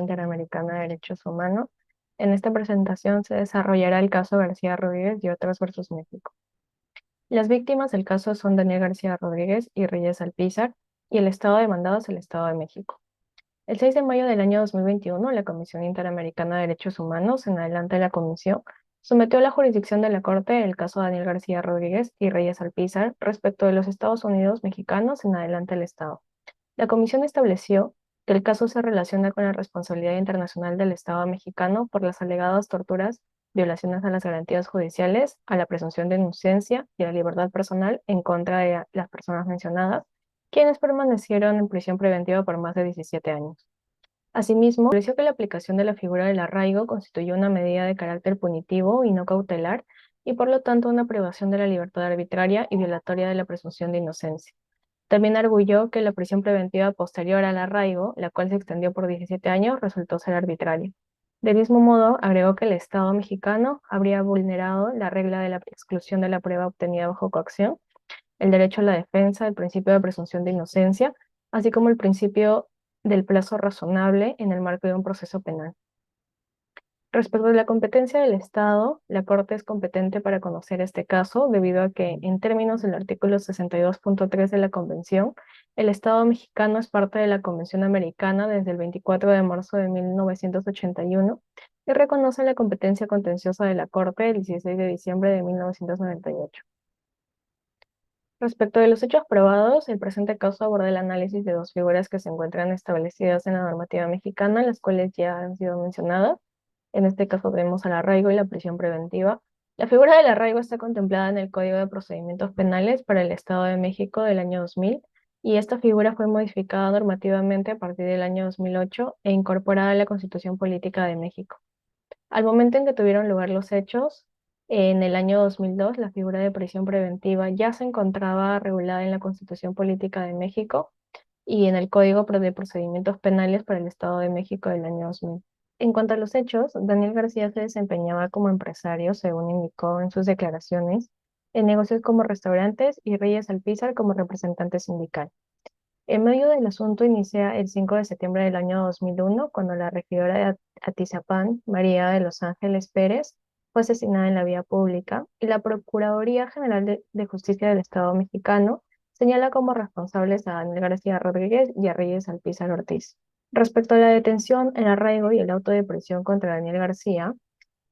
Interamericana de Derechos Humanos. En esta presentación se desarrollará el caso García Rodríguez y otros versus México. Las víctimas del caso son Daniel García Rodríguez y Reyes Alpizar, y el Estado demandado es el Estado de México. El 6 de mayo del año 2021, la Comisión Interamericana de Derechos Humanos, en adelante de la Comisión, sometió a la jurisdicción de la Corte el caso Daniel García Rodríguez y Reyes Alpizar respecto de los Estados Unidos mexicanos, en adelante del Estado. La Comisión estableció que el caso se relaciona con la responsabilidad internacional del Estado mexicano por las alegadas torturas, violaciones a las garantías judiciales, a la presunción de inocencia y a la libertad personal en contra de las personas mencionadas, quienes permanecieron en prisión preventiva por más de 17 años. Asimismo, estableció que la aplicación de la figura del arraigo constituyó una medida de carácter punitivo y no cautelar, y por lo tanto una privación de la libertad arbitraria y violatoria de la presunción de inocencia. También arguyó que la prisión preventiva posterior al arraigo, la cual se extendió por 17 años, resultó ser arbitraria. Del mismo modo, agregó que el Estado mexicano habría vulnerado la regla de la exclusión de la prueba obtenida bajo coacción, el derecho a la defensa, el principio de presunción de inocencia, así como el principio del plazo razonable en el marco de un proceso penal. Respecto de la competencia del Estado, la Corte es competente para conocer este caso debido a que, en términos del artículo 62.3 de la Convención, el Estado mexicano es parte de la Convención Americana desde el 24 de marzo de 1981 y reconoce la competencia contenciosa de la Corte el 16 de diciembre de 1998. Respecto de los hechos probados, el presente caso aborda el análisis de dos figuras que se encuentran establecidas en la normativa mexicana, las cuales ya han sido mencionadas. En este caso tenemos al arraigo y la prisión preventiva. La figura del arraigo está contemplada en el Código de Procedimientos Penales para el Estado de México del año 2000, y esta figura fue modificada normativamente a partir del año 2008 e incorporada a la Constitución Política de México. Al momento en que tuvieron lugar los hechos, en el año 2002, la figura de prisión preventiva ya se encontraba regulada en la Constitución Política de México y en el Código de Procedimientos Penales para el Estado de México del año 2000. En cuanto a los hechos, Daniel García se desempeñaba como empresario, según indicó en sus declaraciones, en negocios como restaurantes, y Reyes Alpizar como representante sindical. En medio del asunto inicia el 5 de septiembre del año 2001, cuando la regidora de Atizapán, María de Los Ángeles Pérez, fue asesinada en la vía pública, y la Procuraduría General de Justicia del Estado mexicano señala como responsables a Daniel García Rodríguez y a Reyes Alpizar Ortiz. Respecto a la detención, el arraigo y el auto de prisión contra Daniel García,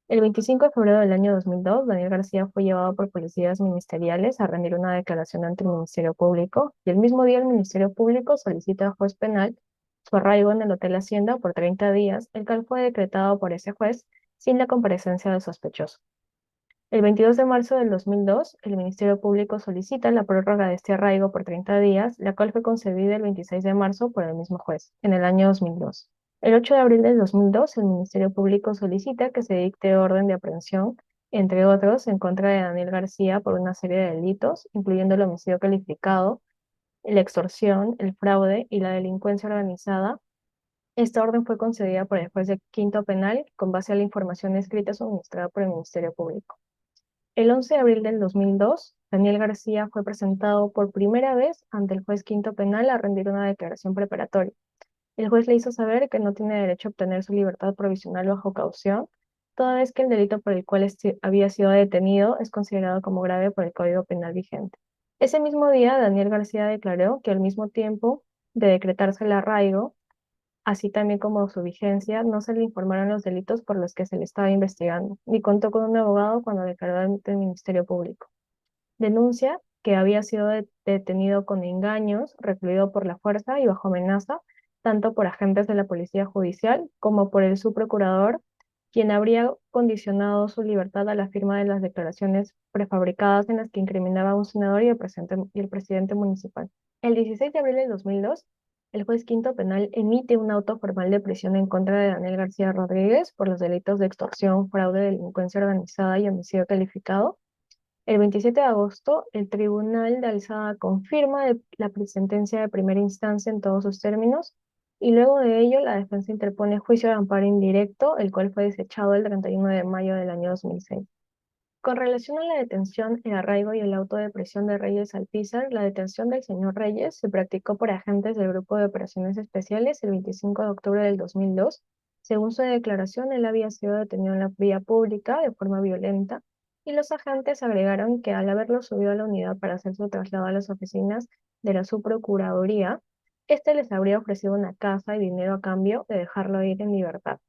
el 25 de febrero del año 2002, Daniel García fue llevado por policías ministeriales a rendir una declaración ante el Ministerio Público, y el mismo día el Ministerio Público solicita al juez penal su arraigo en el Hotel Hacienda por 30 días, el cual fue decretado por ese juez sin la comparecencia del sospechoso. El 22 de marzo del 2002, el Ministerio Público solicita la prórroga de este arraigo por 30 días, la cual fue concedida el 26 de marzo por el mismo juez, en el año 2002. El 8 de abril del 2002, el Ministerio Público solicita que se dicte orden de aprehensión, entre otros, en contra de Daniel García por una serie de delitos, incluyendo el homicidio calificado, la extorsión, el fraude y la delincuencia organizada. Esta orden fue concedida por el juez de Quinto Penal con base a la información escrita suministrada por el Ministerio Público. El 11 de abril del 2002, Daniel García fue presentado por primera vez ante el juez Quinto Penal a rendir una declaración preparatoria. El juez le hizo saber que no tiene derecho a obtener su libertad provisional bajo caución, toda vez que el delito por el cual había sido detenido es considerado como grave por el Código Penal vigente. Ese mismo día, Daniel García declaró que al mismo tiempo de decretarse el arraigo, así también como su vigencia, no se le informaron los delitos por los que se le estaba investigando, ni contó con un abogado cuando declaró ante el Ministerio Público. Denuncia que había sido detenido con engaños, recluido por la fuerza y bajo amenaza, tanto por agentes de la Policía Judicial como por el subprocurador, quien habría condicionado su libertad a la firma de las declaraciones prefabricadas en las que incriminaba a un senador y el presidente municipal. El 16 de abril de 2002, el juez Quinto Penal emite un auto formal de prisión en contra de Daniel García Rodríguez por los delitos de extorsión, fraude, delincuencia organizada y homicidio calificado. El 27 de agosto, el Tribunal de Alzada confirma la sentencia de primera instancia en todos sus términos, y luego de ello la defensa interpone juicio de amparo indirecto, el cual fue desechado el 31 de mayo del año 2006. Con relación a la detención, el arraigo y el auto de prisión de Reyes Alpizar, la detención del señor Reyes se practicó por agentes del Grupo de Operaciones Especiales el 25 de octubre del 2002, Según su declaración, él había sido detenido en la vía pública de forma violenta y los agentes agregaron que al haberlo subido a la unidad para hacer su traslado a las oficinas de la subprocuraduría, éste les habría ofrecido una casa y dinero a cambio de dejarlo ir en libertad.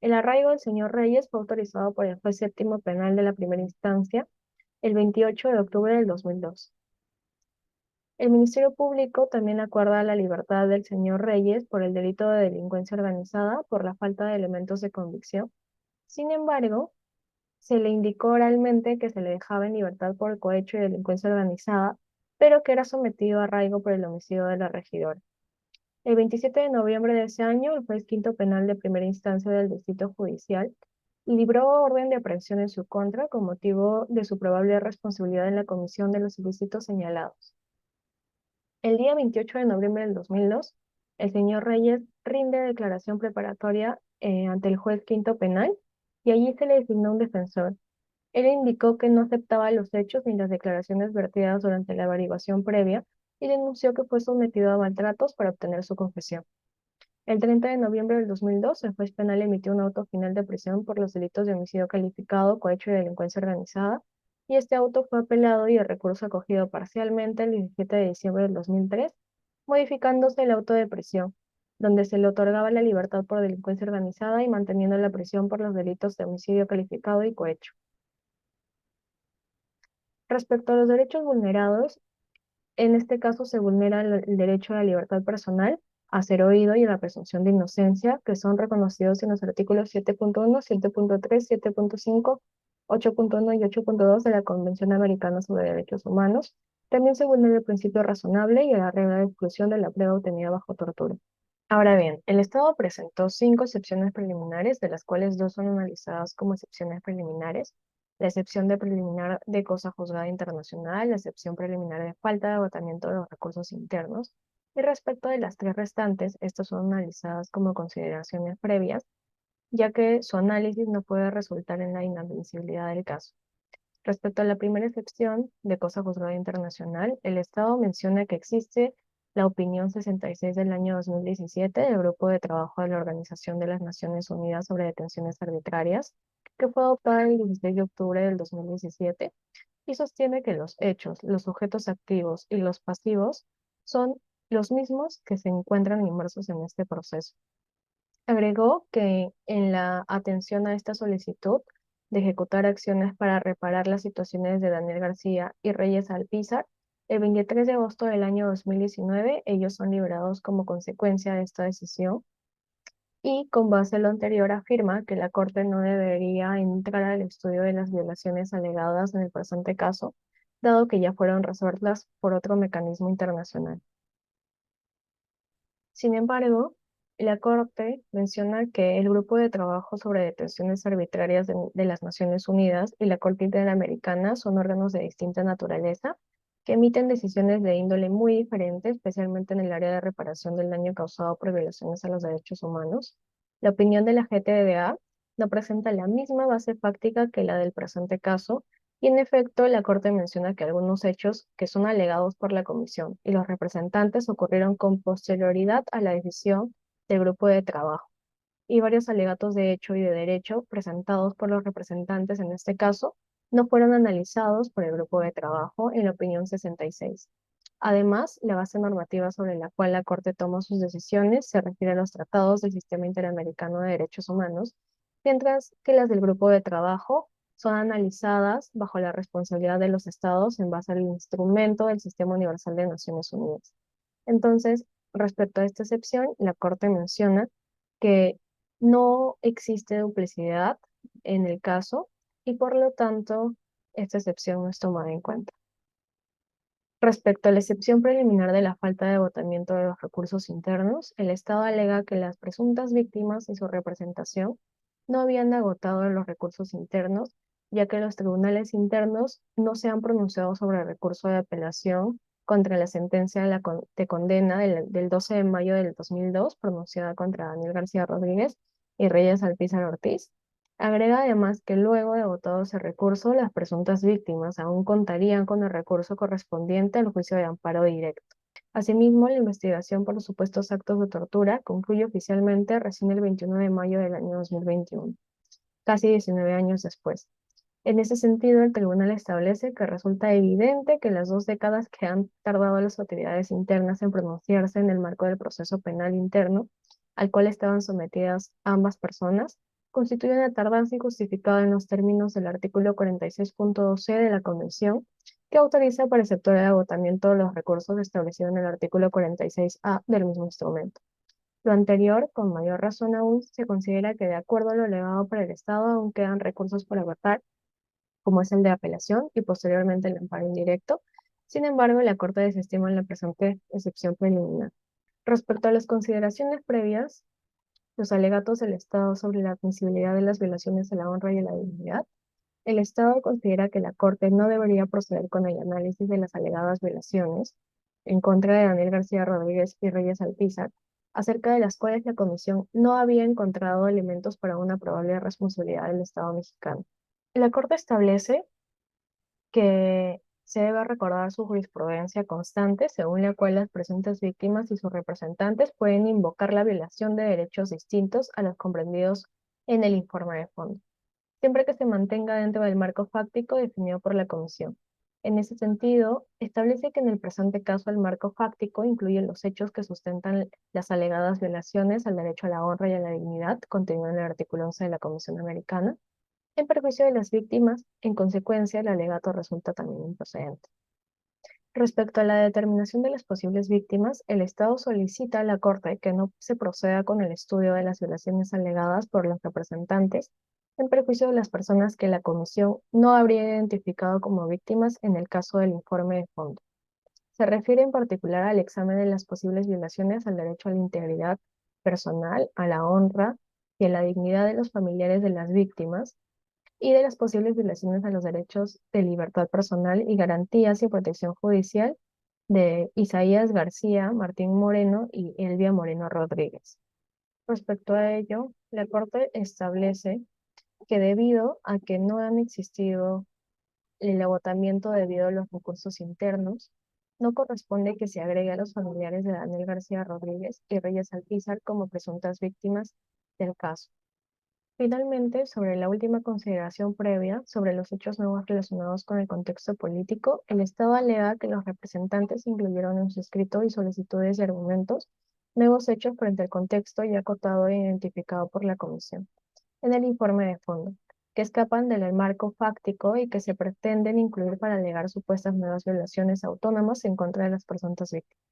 El arraigo del señor Reyes fue autorizado por el juez séptimo penal de la primera instancia el 28 de octubre del 2002. El Ministerio Público también acuerda la libertad del señor Reyes por el delito de delincuencia organizada por la falta de elementos de convicción. Sin embargo, se le indicó oralmente que se le dejaba en libertad por cohecho y delincuencia organizada, pero que era sometido a arraigo por el homicidio de la regidora. El 27 de noviembre de ese año, el juez quinto penal de primera instancia del Distrito Judicial libró orden de aprehensión en su contra con motivo de su probable responsabilidad en la comisión de los ilícitos señalados. El día 28 de noviembre del 2002, el señor Reyes rinde declaración preparatoria ante el juez quinto penal y allí se le designó un defensor. Él indicó que no aceptaba los hechos ni las declaraciones vertidas durante la averiguación previa y denunció que fue sometido a maltratos para obtener su confesión. El 30 de noviembre del 2002, el juez penal emitió un auto final de prisión por los delitos de homicidio calificado, cohecho y delincuencia organizada, y este auto fue apelado y el recurso acogido parcialmente el 17 de diciembre del 2003, modificándose el auto de prisión, donde se le otorgaba la libertad por delincuencia organizada y manteniendo la prisión por los delitos de homicidio calificado y cohecho. Respecto a los derechos vulnerados, en este caso se vulnera el derecho a la libertad personal, a ser oído y a la presunción de inocencia, que son reconocidos en los artículos 7.1, 7.3, 7.5, 8.1 y 8.2 de la Convención Americana sobre Derechos Humanos. También se vulnera el principio razonable y la regla de exclusión de la prueba obtenida bajo tortura. Ahora bien, el Estado presentó 5 excepciones preliminares, de las cuales 2 son analizadas como excepciones preliminares: la excepción de preliminar de cosa juzgada internacional, la excepción preliminar de falta de agotamiento de los recursos internos, y respecto de las 3 restantes, estas son analizadas como consideraciones previas, ya que su análisis no puede resultar en la inadmisibilidad del caso. Respecto a la primera excepción de cosa juzgada internacional, el Estado menciona que existe la opinión 66 del año 2017 del Grupo de Trabajo de la Organización de las Naciones Unidas sobre Detenciones Arbitrarias, que fue adoptada el 16 de octubre del 2017 y sostiene que los hechos, los sujetos activos y los pasivos son los mismos que se encuentran inmersos en este proceso. Agregó que en la atención a esta solicitud de ejecutar acciones para reparar las situaciones de Daniel García y Reyes Alpizar, el 23 de agosto del año 2019, ellos son liberados como consecuencia de esta decisión y con base en lo anterior afirma que la Corte no debería entrar al estudio de las violaciones alegadas en el presente caso, dado que ya fueron resueltas por otro mecanismo internacional. Sin embargo, la Corte menciona que el Grupo de Trabajo sobre Detenciones Arbitrarias de las Naciones Unidas y la Corte Interamericana son órganos de distinta naturaleza que emiten decisiones de índole muy diferente, especialmente en el área de reparación del daño causado por violaciones a los derechos humanos. La opinión de la GTDA no presenta la misma base fáctica que la del presente caso, y en efecto, la Corte menciona que algunos hechos que son alegados por la Comisión y los representantes ocurrieron con posterioridad a la decisión del grupo de trabajo, y varios alegatos de hecho y de derecho presentados por los representantes en este caso no fueron analizados por el grupo de trabajo en la opinión 66. Además, la base normativa sobre la cual la Corte toma sus decisiones se refiere a los tratados del Sistema Interamericano de Derechos Humanos, mientras que las del grupo de trabajo son analizadas bajo la responsabilidad de los estados en base al instrumento del Sistema Universal de Naciones Unidas. Entonces, respecto a esta excepción, la Corte menciona que no existe duplicidad en el caso y por lo tanto esta excepción no es tomada en cuenta. Respecto a la excepción preliminar de la falta de agotamiento de los recursos internos, el Estado alega que las presuntas víctimas y su representación no habían agotado los recursos internos, ya que los tribunales internos no se han pronunciado sobre el recurso de apelación contra la sentencia de condena del 12 de mayo del 2002 pronunciada contra Daniel García Rodríguez y Reyes Alpizar Ortiz. Agrega además que luego de agotado ese recurso, las presuntas víctimas aún contarían con el recurso correspondiente al juicio de amparo directo. Asimismo, la investigación por los supuestos actos de tortura concluye oficialmente recién el 21 de mayo del año 2021, casi 19 años después. En ese sentido, el tribunal establece que resulta evidente que las 2 décadas que han tardado las autoridades internas en pronunciarse en el marco del proceso penal interno, al cual estaban sometidas ambas personas, constituye una tardanza injustificada en los términos del artículo 46.2c de la Convención, que autoriza para efectuar el agotamiento de los recursos establecido en el artículo 46a del mismo instrumento. Lo anterior, con mayor razón aún, se considera que de acuerdo a lo alegado por el Estado aún quedan recursos por agotar como es el de apelación y posteriormente el amparo indirecto. Sin embargo, la Corte desestima la presente excepción preliminar. Respecto a las consideraciones previas, los alegatos del Estado sobre la admisibilidad de las violaciones a la honra y a la dignidad, el Estado considera que la Corte no debería proceder con el análisis de las alegadas violaciones en contra de Daniel García Rodríguez y Reyes Alpizar, acerca de las cuales la Comisión no había encontrado elementos para una probable responsabilidad del Estado mexicano. La Corte establece que se debe recordar su jurisprudencia constante, según la cual las presentes víctimas y sus representantes pueden invocar la violación de derechos distintos a los comprendidos en el informe de fondo, siempre que se mantenga dentro del marco fáctico definido por la Comisión. En ese sentido, establece que en el presente caso el marco fáctico incluye los hechos que sustentan las alegadas violaciones al derecho a la honra y a la dignidad, contenido en el artículo 11 de la Convención Americana, en perjuicio de las víctimas. En consecuencia, el alegato resulta también improcedente. Respecto a la determinación de las posibles víctimas, el Estado solicita a la Corte que no se proceda con el estudio de las violaciones alegadas por los representantes, en perjuicio de las personas que la Comisión no habría identificado como víctimas en el caso del informe de fondo. Se refiere en particular al examen de las posibles violaciones al derecho a la integridad personal, a la honra y a la dignidad de los familiares de las víctimas, y de las posibles violaciones a los derechos de libertad personal y garantías y protección judicial de Isaías García, Martín Moreno y Elvia Moreno Rodríguez. Respecto a ello, la Corte establece que debido a que no han existido el agotamiento debido a los recursos internos, no corresponde que se agregue a los familiares de Daniel García Rodríguez y Reyes Alpizar como presuntas víctimas del caso. Finalmente, sobre la última consideración previa, sobre los hechos nuevos relacionados con el contexto político, el Estado alega que los representantes incluyeron en su escrito y solicitudes y argumentos nuevos hechos frente al contexto ya acotado e identificado por la Comisión en el informe de fondo, que escapan del marco fáctico y que se pretenden incluir para alegar supuestas nuevas violaciones autónomas en contra de las presuntas víctimas.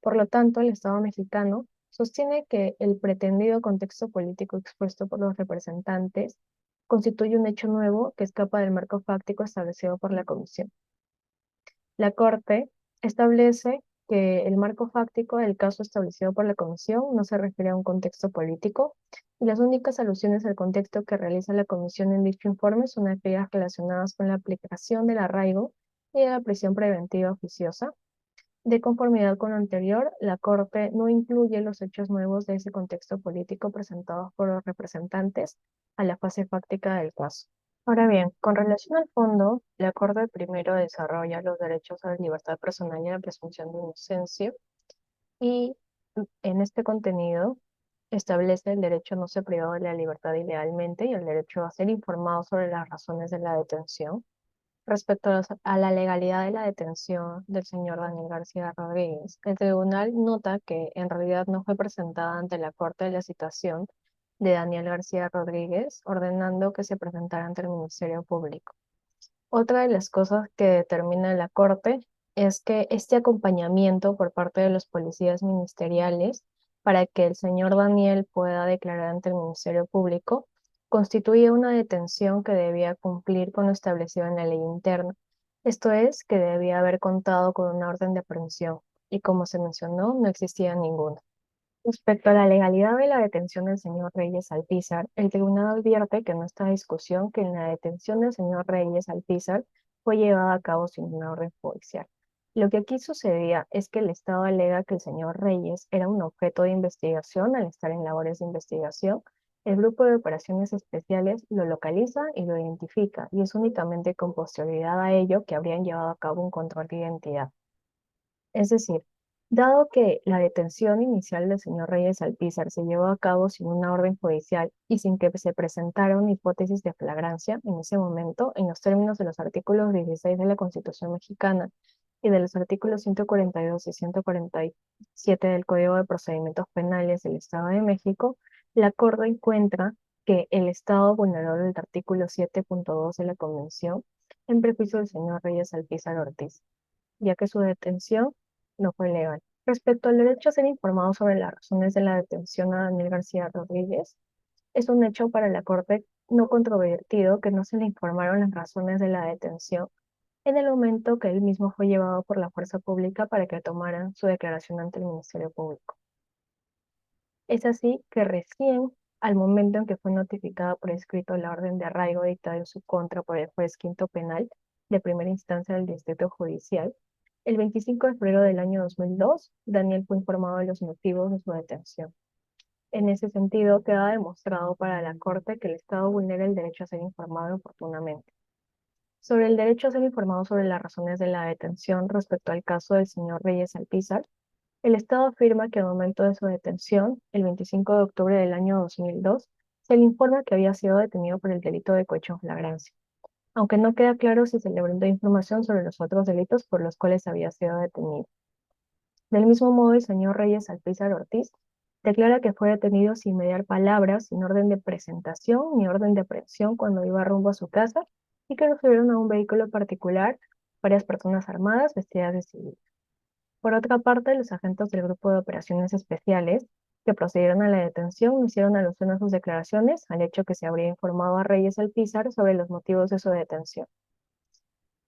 Por lo tanto, el Estado mexicano sostiene que el pretendido contexto político expuesto por los representantes constituye un hecho nuevo que escapa del marco fáctico establecido por la Comisión. La Corte establece que el marco fáctico del caso establecido por la Comisión no se refiere a un contexto político y las únicas alusiones al contexto que realiza la Comisión en dicho informe son aquellas relacionadas con la aplicación del arraigo y de la prisión preventiva oficiosa. De conformidad con lo anterior, la Corte no incluye los hechos nuevos de ese contexto político presentados por los representantes a la fase fáctica del caso. Ahora bien, con relación al fondo, la Corte primero desarrolla los derechos a la libertad personal y a la presunción de inocencia, y en este contenido establece el derecho a no ser privado de la libertad ilegalmente y el derecho a ser informado sobre las razones de la detención. Respecto a la legalidad de la detención del señor Daniel García Rodríguez, el tribunal nota que en realidad no fue presentada ante la Corte la citación de Daniel García Rodríguez, ordenando que se presentara ante el Ministerio Público. Otra de las cosas que determina la Corte es que este acompañamiento por parte de los policías ministeriales para que el señor Daniel pueda declarar ante el Ministerio Público constituye una detención que debía cumplir con lo establecido en la ley interna. Esto es, que debía haber contado con una orden de aprehensión y, como se mencionó, no existía ninguna. Respecto a la legalidad de la detención del señor Reyes Alpizar, el tribunal advierte que no está en discusión que la detención del señor Reyes Alpizar fue llevada a cabo sin una orden judicial. Lo que aquí sucedía es que el Estado alega que el señor Reyes era un objeto de investigación al estar en labores de investigación. El grupo de operaciones especiales lo localiza y lo identifica, y es únicamente con posterioridad a ello que habrían llevado a cabo un control de identidad. Es decir, Dado que la detención inicial del señor Reyes Alpizar se llevó a cabo sin una orden judicial y sin que se presentara una hipótesis de flagrancia en ese momento, en los términos de los artículos 16 de la Constitución mexicana y de los artículos 142 y 147 del Código de Procedimientos Penales del Estado de México, la Corte encuentra que el Estado vulneró el artículo 7.2 de la Convención en perjuicio del señor Reyes Alpizar Ortiz, ya que su detención no fue legal. Respecto al derecho a ser informado sobre las razones de la detención a Daniel García Rodríguez, es un hecho para la Corte no controvertido que no se le informaron las razones de la detención en el momento que él mismo fue llevado por la fuerza pública para que tomaran su declaración ante el Ministerio Público. Es así que recién al momento en que fue notificada por escrito la orden de arraigo dictada en su contra por el juez quinto penal de primera instancia del Distrito Judicial, el 25 de febrero del año 2002, Daniel fue informado de los motivos de su detención. En ese sentido, queda demostrado para la Corte que el Estado vulnera el derecho a ser informado oportunamente. Sobre el derecho a ser informado sobre las razones de la detención respecto al caso del señor Reyes Alpizar, el Estado afirma que al momento de su detención, el 25 de octubre del año 2002, se le informa que había sido detenido por el delito de cohecho en flagrancia, aunque no queda claro si se le brindó información sobre los otros delitos por los cuales había sido detenido. Del mismo modo, el señor Reyes Alpizar Ortiz declara que fue detenido sin mediar palabras, sin orden de presentación ni orden de aprehensión cuando iba rumbo a su casa y que lo subieron a un vehículo particular varias personas armadas vestidas de civil. Por otra parte, los agentes del Grupo de Operaciones Especiales que procedieron a la detención hicieron alusión a sus declaraciones al hecho que se habría informado a Reyes Alpizar sobre los motivos de su detención.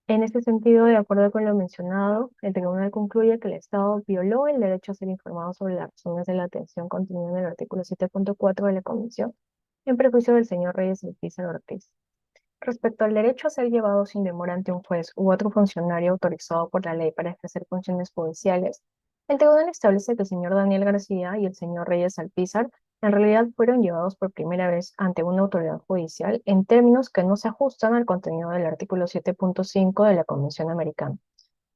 En este sentido, de acuerdo con lo mencionado, el tribunal concluye que el Estado violó el derecho a ser informado sobre las razones de la detención contenido en el artículo 7.4 de la Convención, en perjuicio del señor Reyes Alpizar Ortiz. Respecto al derecho a ser llevado sin demora ante un juez u otro funcionario autorizado por la ley para ejercer funciones judiciales, el tribunal establece que el señor Daniel García y el señor Reyes Alpizar en realidad fueron llevados por primera vez ante una autoridad judicial en términos que no se ajustan al contenido del artículo 7.5 de la Convención Americana.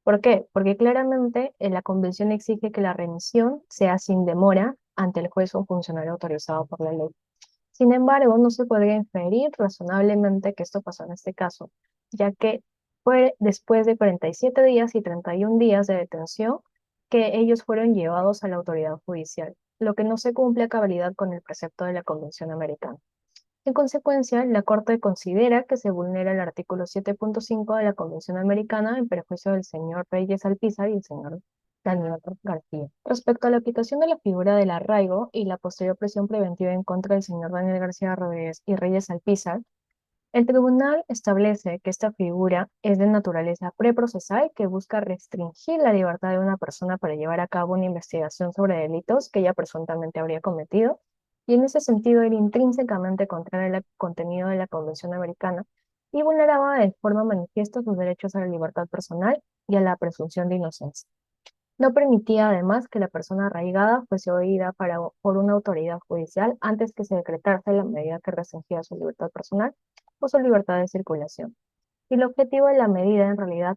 ¿Por qué? Porque claramente la Convención exige que la remisión sea sin demora ante el juez o funcionario autorizado por la ley. Sin embargo, no se podría inferir razonablemente que esto pasó en este caso, ya que fue después de 47 días y 31 días de detención que ellos fueron llevados a la autoridad judicial, lo que no se cumple a cabalidad con el precepto de la Convención Americana. En consecuencia, la Corte considera que se vulnera el artículo 7.5 de la Convención Americana en perjuicio del señor Reyes Alpizar y el señor Daniel García. Respecto a la aplicación de la figura del arraigo y la posterior prisión preventiva en contra del señor Daniel García Rodríguez y Reyes Alpizar, el tribunal establece que esta figura es de naturaleza preprocesal que busca restringir la libertad de una persona para llevar a cabo una investigación sobre delitos que ella presuntamente habría cometido, y en ese sentido era intrínsecamente contrario al contenido de la Convención Americana y vulneraba de forma manifiesta sus derechos a la libertad personal y a la presunción de inocencia. No permitía además que la persona arraigada fuese oída por una autoridad judicial antes que se decretase la medida que restringía su libertad personal o su libertad de circulación. Y el objetivo de la medida en realidad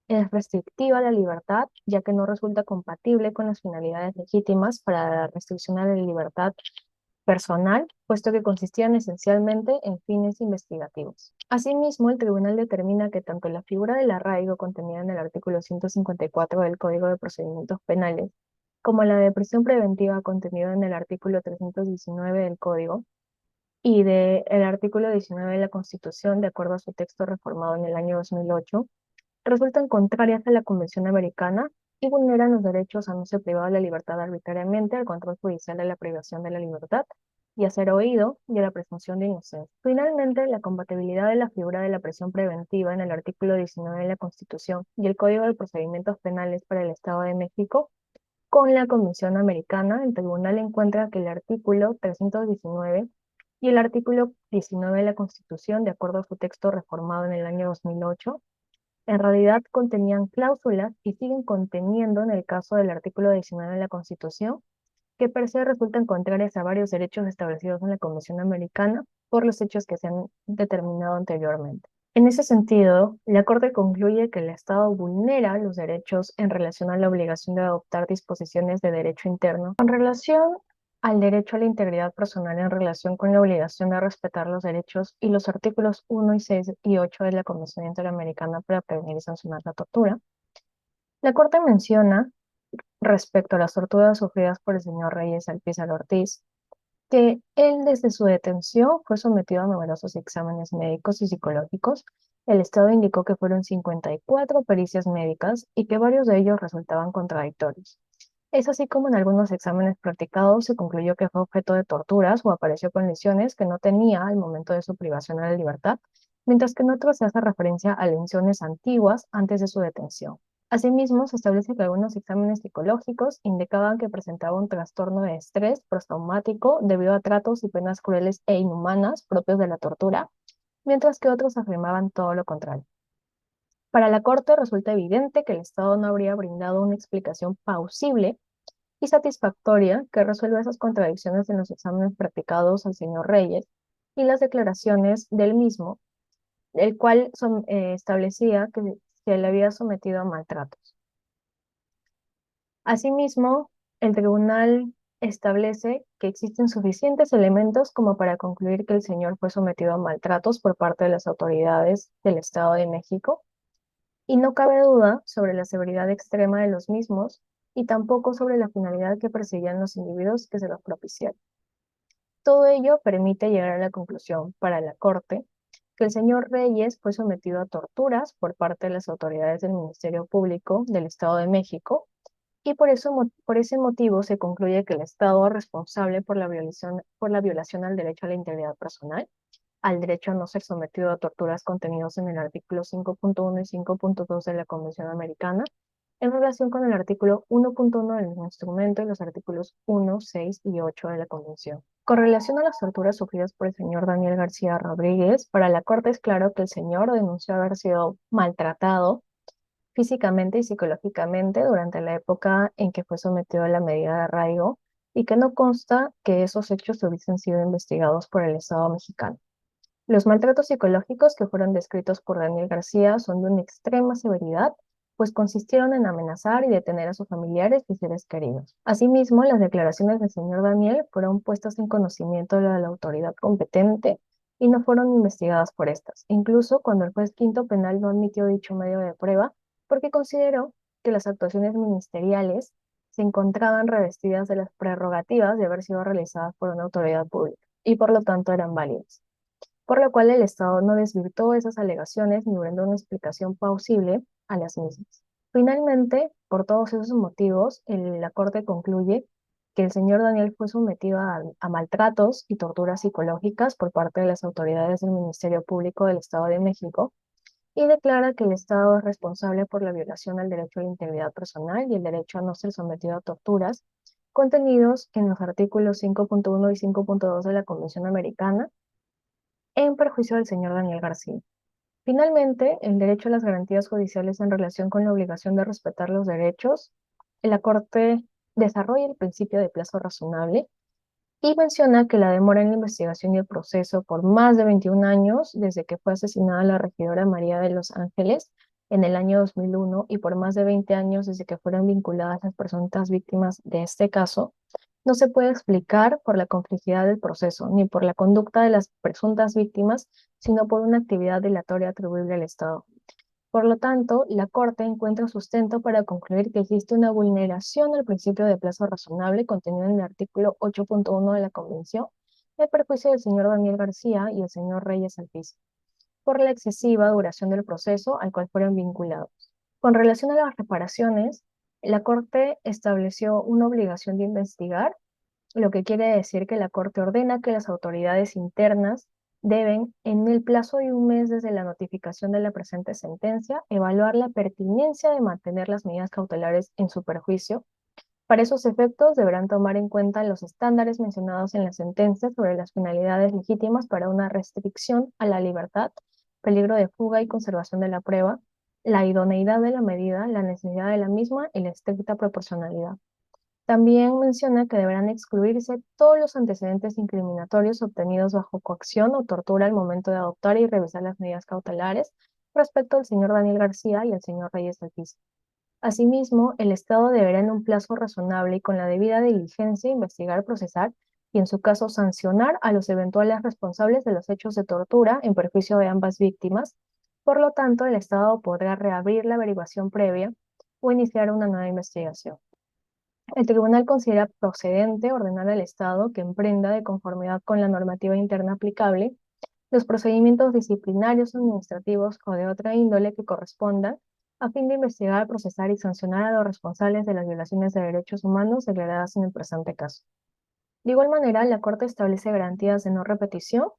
es restrictiva a la libertad, ya que no resulta compatible con las finalidades legítimas para la restricción a la libertad personal, puesto que consistían esencialmente en fines investigativos. Asimismo, el tribunal determina que tanto la figura del arraigo contenida en el artículo 154 del Código de Procedimientos Penales, como la de prisión preventiva contenida en el artículo 319 del Código y del artículo 19 de la Constitución, de acuerdo a su texto reformado en el año 2008, resultan contrarias a la Convención Americana y vulneran los derechos a no ser privado de la libertad arbitrariamente, al control judicial de la privación de la libertad y a ser oído y a la presunción de inocencia. Finalmente, la compatibilidad de la figura de la prisión preventiva en el artículo 19 de la Constitución y el Código de Procedimientos Penales para el Estado de México con la Convención Americana, el tribunal encuentra que el artículo 319 y el artículo 19 de la Constitución, de acuerdo a su texto reformado en el año 2008, en realidad contenían cláusulas y siguen conteniendo en el caso del artículo 19 de la Constitución, que per se resultan contrarias a varios derechos establecidos en la Convención Americana por los hechos que se han determinado anteriormente. En ese sentido, la Corte concluye que el Estado vulnera los derechos en relación a la obligación de adoptar disposiciones de derecho interno. Con relación al derecho a la integridad personal en relación con la obligación de respetar los derechos y los artículos 1 y 6 y 8 de la Convención Interamericana para prevenir y sancionar la tortura, la Corte menciona, respecto a las torturas sufridas por el señor Reyes Alpizar Ortiz, que él desde su detención fue sometido a numerosos exámenes médicos y psicológicos. El Estado indicó que fueron 54 pericias médicas y que varios de ellos resultaban contradictorios. Es así como en algunos exámenes practicados se concluyó que fue objeto de torturas o apareció con lesiones que no tenía al momento de su privación de la libertad, mientras que en otros se hace referencia a lesiones antiguas antes de su detención. Asimismo, se establece que algunos exámenes psicológicos indicaban que presentaba un trastorno de estrés postraumático debido a tratos y penas crueles e inhumanas propios de la tortura, mientras que otros afirmaban todo lo contrario. Para la Corte resulta evidente que el Estado no habría brindado una explicación plausible y satisfactoria que resuelva esas contradicciones en los exámenes practicados al señor Reyes y las declaraciones del mismo, el cual establecía que se le había sometido a maltratos. Asimismo, el tribunal establece que existen suficientes elementos como para concluir que el señor fue sometido a maltratos por parte de las autoridades del Estado de México y no cabe duda sobre la severidad extrema de los mismos y tampoco sobre la finalidad que perseguían los individuos que se los propiciaron. Todo ello permite llegar a la conclusión para la Corte que el señor Reyes fue sometido a torturas por parte de las autoridades del Ministerio Público del Estado de México y por ese motivo se concluye que el Estado es responsable por la violación al derecho a la integridad personal, al derecho a no ser sometido a torturas contenidos en el artículo 5.1 y 5.2 de la Convención Americana, en relación con el artículo 1.1 del mismo instrumento y los artículos 1, 6 y 8 de la Convención. Con relación a las torturas sufridas por el señor Daniel García Rodríguez, para la Corte es claro que el señor denunció haber sido maltratado físicamente y psicológicamente durante la época en que fue sometido a la medida de arraigo y que no consta que esos hechos hubiesen sido investigados por el Estado mexicano. Los maltratos psicológicos que fueron descritos por Daniel García son de una extrema severidad, pues consistieron en amenazar y detener a sus familiares y seres queridos. Asimismo, las declaraciones del señor Daniel fueron puestas en conocimiento de la autoridad competente y no fueron investigadas por estas, incluso cuando el juez quinto penal no admitió dicho medio de prueba, porque consideró que las actuaciones ministeriales se encontraban revestidas de las prerrogativas de haber sido realizadas por una autoridad pública y por lo tanto eran válidas, por lo cual el Estado no desvirtuó esas alegaciones ni brindó una explicación plausible a las mismas. Finalmente, por todos esos motivos, la Corte concluye que el señor Daniel fue sometido a maltratos y torturas psicológicas por parte de las autoridades del Ministerio Público del Estado de México y declara que el Estado es responsable por la violación al derecho a la integridad personal y el derecho a no ser sometido a torturas contenidos en los artículos 5.1 y 5.2 de la Convención Americana en perjuicio del señor Daniel García. Finalmente, el derecho a las garantías judiciales en relación con la obligación de respetar los derechos, la Corte desarrolla el principio de plazo razonable y menciona que la demora en la investigación y el proceso por más de 21 años, desde que fue asesinada la regidora María de los Ángeles en el año 2001 y por más de 20 años desde que fueron vinculadas las presuntas víctimas de este caso, no se puede explicar por la complejidad del proceso ni por la conducta de las presuntas víctimas, sino por una actividad dilatoria atribuible al Estado. Por lo tanto, la Corte encuentra sustento para concluir que existe una vulneración del principio de plazo razonable contenido en el artículo 8.1 de la Convención, en perjuicio del señor Daniel García y el señor Reyes Alpiz, por la excesiva duración del proceso al cual fueron vinculados. Con relación a las reparaciones, la Corte estableció una obligación de investigar, lo que quiere decir que la Corte ordena que las autoridades internas deben, en el plazo de un mes desde la notificación de la presente sentencia, evaluar la pertinencia de mantener las medidas cautelares en su perjuicio. Para esos efectos, deberán tomar en cuenta los estándares mencionados en la sentencia sobre las finalidades legítimas para una restricción a la libertad, peligro de fuga y conservación de la prueba, la idoneidad de la medida, la necesidad de la misma y la estricta proporcionalidad. También menciona que deberán excluirse todos los antecedentes incriminatorios obtenidos bajo coacción o tortura al momento de adoptar y revisar las medidas cautelares respecto al señor Daniel García y al señor Reyes del Piso. Asimismo, el Estado deberá en un plazo razonable y con la debida diligencia investigar, procesar y en su caso sancionar a los eventuales responsables de los hechos de tortura en perjuicio de ambas víctimas. Por lo tanto, el Estado podrá reabrir la averiguación previa o iniciar una nueva investigación. El tribunal considera procedente ordenar al Estado que emprenda de conformidad con la normativa interna aplicable los procedimientos disciplinarios, administrativos o de otra índole que correspondan a fin de investigar, procesar y sancionar a los responsables de las violaciones de derechos humanos declaradas en el presente caso. De igual manera, la Corte establece garantías de no repetición,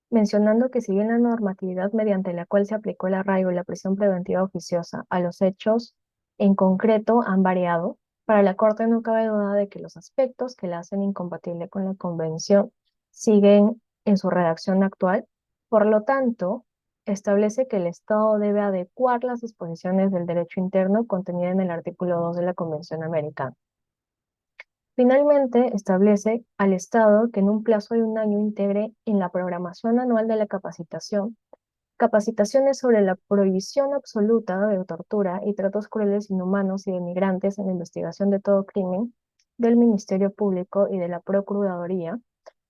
mencionando que si bien la normatividad mediante la cual se aplicó el arraigo y la prisión preventiva oficiosa a los hechos en concreto han variado, para la Corte no cabe duda de que los aspectos que la hacen incompatible con la Convención siguen en su redacción actual. Por lo tanto, establece que el Estado debe adecuar las disposiciones del derecho interno contenidas en el artículo 2 de la Convención Americana. Finalmente, establece al Estado que en un plazo de un año integre en la programación anual de la capacitación capacitaciones sobre la prohibición absoluta de tortura y tratos crueles, inhumanos y denigrantes en la investigación de todo crimen del Ministerio Público y de la Procuraduría.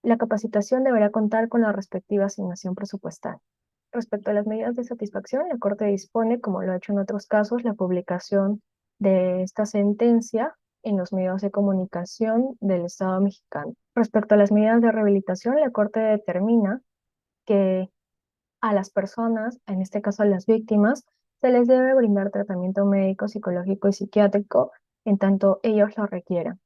La capacitación deberá contar con la respectiva asignación presupuestal. Respecto a las medidas de satisfacción, la Corte dispone, como lo ha hecho en otros casos, la publicación de esta sentencia en los medios de comunicación del Estado mexicano. Respecto a las medidas de rehabilitación, la Corte determina que a las personas, en este caso a las víctimas, se les debe brindar tratamiento médico, psicológico y psiquiátrico en tanto ellos lo requieran.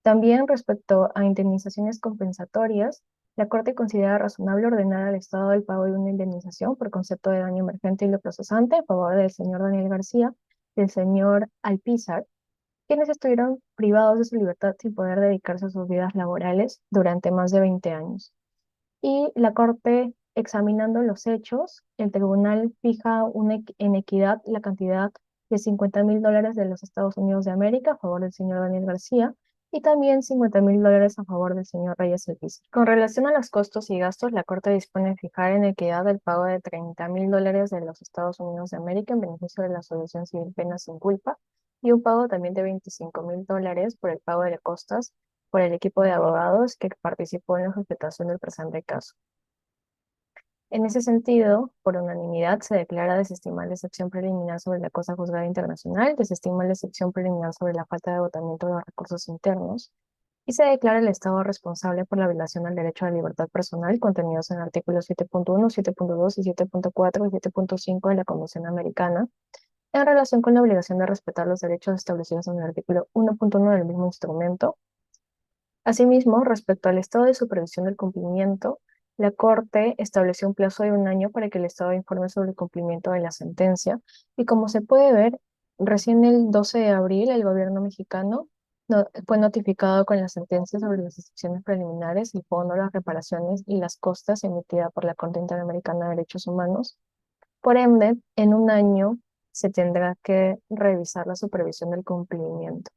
También respecto a indemnizaciones compensatorias, la Corte considera razonable ordenar al Estado el pago de una indemnización por concepto de daño emergente y lo procesante a favor del señor Daniel García y del señor Alpizar, quienes estuvieron privados de su libertad sin poder dedicarse a sus vidas laborales durante más de 20 años. Y la Corte, examinando los hechos, el tribunal fija en equidad la cantidad de $50.000 de los Estados Unidos de América a favor del señor Daniel García y también $50.000 a favor del señor Reyes Elvis. Con relación a los costos y gastos, la Corte dispone de fijar en equidad el pago de $30.000 de los Estados Unidos de América en beneficio de la solución civil pena sin culpa y un pago también de $25.000 por el pago de costas por el equipo de abogados que participó en la sustentación del presente caso. En ese sentido, por unanimidad, se declara desestimar la excepción preliminar sobre la cosa juzgada internacional, desestima la excepción preliminar sobre la falta de agotamiento de los recursos internos, y se declara el Estado responsable por la violación al derecho a la libertad personal contenidos en el artículo 7.1, 7.2 y 7.4 y 7.5 de la Convención Americana, en relación con la obligación de respetar los derechos establecidos en el artículo 1.1 del mismo instrumento. Asimismo, respecto al estado de supervisión del cumplimiento, la Corte estableció un plazo de un año para que el Estado informe sobre el cumplimiento de la sentencia y como se puede ver, recién el 12 de abril el gobierno mexicano fue notificado con la sentencia sobre las excepciones preliminares, el fondo, las reparaciones y las costas emitida por la Corte Interamericana de Derechos Humanos. Por ende, en un año se tendrá que revisar la supervisión del cumplimiento.